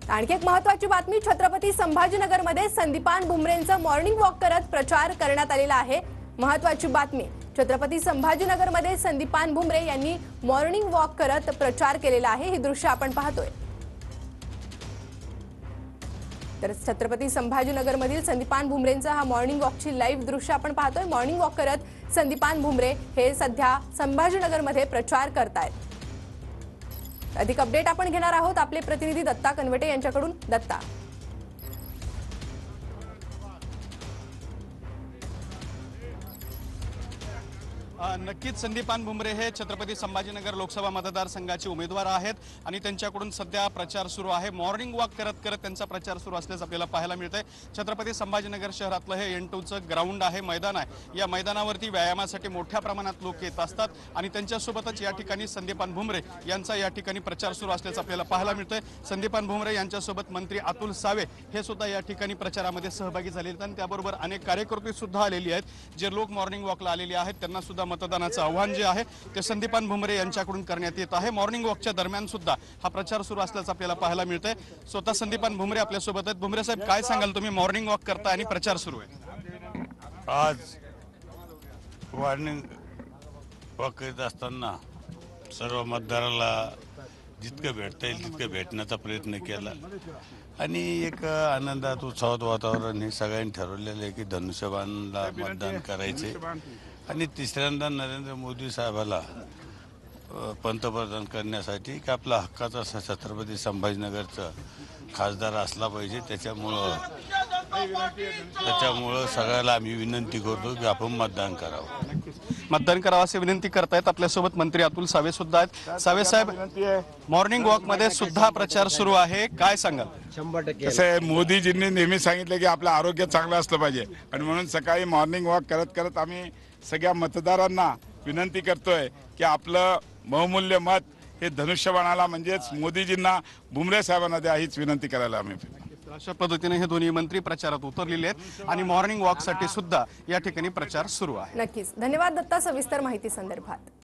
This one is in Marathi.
आणखी एक महत्त्वाची बातमी, छत्रपती संभाजीनगरमध्ये संदीपान भुमरेंचा मॉर्निंग वॉक करत प्रचार करण्यात आलेला आहे। महत्त्वाची बातमी, छत्रपती संभाजीनगरमध्ये संदीपान भुमरे यांनी मॉर्निंग वॉक करत प्रचार केलेला आहे। ही दृश्य आपण पाहतोय। तर छत्रपती संभाजीनगरमधील संदीपान भुमरेंचा हा मॉर्निंग वॉकची लाईव्ह दृश्य आपण पाहतोय। मॉर्निंग वॉक करत संदीपान भुमरे हे सध्या संभाजीनगरमध्ये प्रचार करतायत। अधिक अपडेट आपण घेणार आहोत आपले प्रतिनिधी दत्ता कनवटे यांच्याकडून। दत्ता, नक्कीच संदीपान भुमरे हे छत्रपती संभाजीनगर लोकसभा मतदारसंघाचे उमेदवार आहेत आणि त्यांच्याकडून सध्या प्रचार सुरू आहे। मॉर्निंग वॉक करत करत त्यांचा प्रचार सुरू असल्याचं आपल्याला पाहायला मिळतंय। छत्रपती संभाजीनगर शहरातलं हे N2चं ग्राउंड आहे, मैदान आहे। या मैदानावरती व्यायामासाठी मोठ्या प्रमाणात लोक येत असतात आणि त्यांच्यासोबतच या ठिकाणी संदीपान भुमरे यांचा या ठिकाणी प्रचार सुरू असल्याचं आपल्याला पाहायला मिळतंय। संदीपान भुमरे यांच्यासोबत मंत्री अतुल सावे हे सुद्धा या ठिकाणी प्रचारामध्ये सहभागी झालेले आहेत आणि त्याबरोबर अनेक कार्यकर्ते सुद्धा आलेली आहेत। जे लोक मॉर्निंग वॉकला आलेले आहेत त्यांना सुद्धा मतदानाचं आव्हान जे आहे ते संदीपान भुमरे यांच्याकडून करण्यात येत आहे। मॉर्निंग वॉकच्या दरम्यान सुद्धा हा प्रचार सुरू असल्याचं आपल्याला पाहायला मिळतंय। स्वतः संदीपान भुमरे आपल्या सोबत आहेत। भुमरे साहेब, काय सांगाल, तुम्ही मॉर्निंग वॉक करताय आणि प्रचार सुरू आहे? आज मॉर्निंग वॉक करीत असताना सर्व मतदाराला जितकं भेटता येईल तितकं भेटण्याचा प्रयत्न केला आणि एक आनंदात उत्साहात वातावरण हे सगळ्यांनी ठरवलेलं आहे की धनुष्यबाणला मतदान करायचे आणि तिसऱ्यांदा नरेंद्र मोदी साहेबाला पंतप्रधान करण्यासाठी की आपला हक्काचा छत्रपती संभाजीनगरचा खासदार असला पाहिजे। त्याच्यामुळं सगळ्याला आम्ही विनंती करतो की आपण मतदान करावं। मतदान करावं अशी विनंती करतायत। आपल्यासोबत मंत्री अतुल सावे सुद्धा आहेत। सावे साहेब, मॉर्निंग वॉक मध्ये सुद्धा प्रचार सुरू आहे, काय सांगाल? 100% कसं आहे, मोदीजींनी नेहमी सांगितलं की आपलं आरोग्य चांगलं असलं पाहिजे आणि म्हणून सकाळी मॉर्निंग वॉक करत करत आम्ही सगळ्या मतदारांना विनंती करतोय की आपलं बहुमूल्य मत हे धनुष्यबाणाला म्हणजेच मोदीजींना, भुमरे साहेबांना द्या, हीच विनंती करायला आम्ही। अशा पद्धतीने हे दोन्ही मंत्री प्रचारात उतरलेले आहेत आणि मॉर्निंग वॉकसाठी सुद्धा या ठिकाणी प्रचार सुरू आहे। नक्कीच धन्यवाद दत्ता सविस्तर माहिती संदर्भात।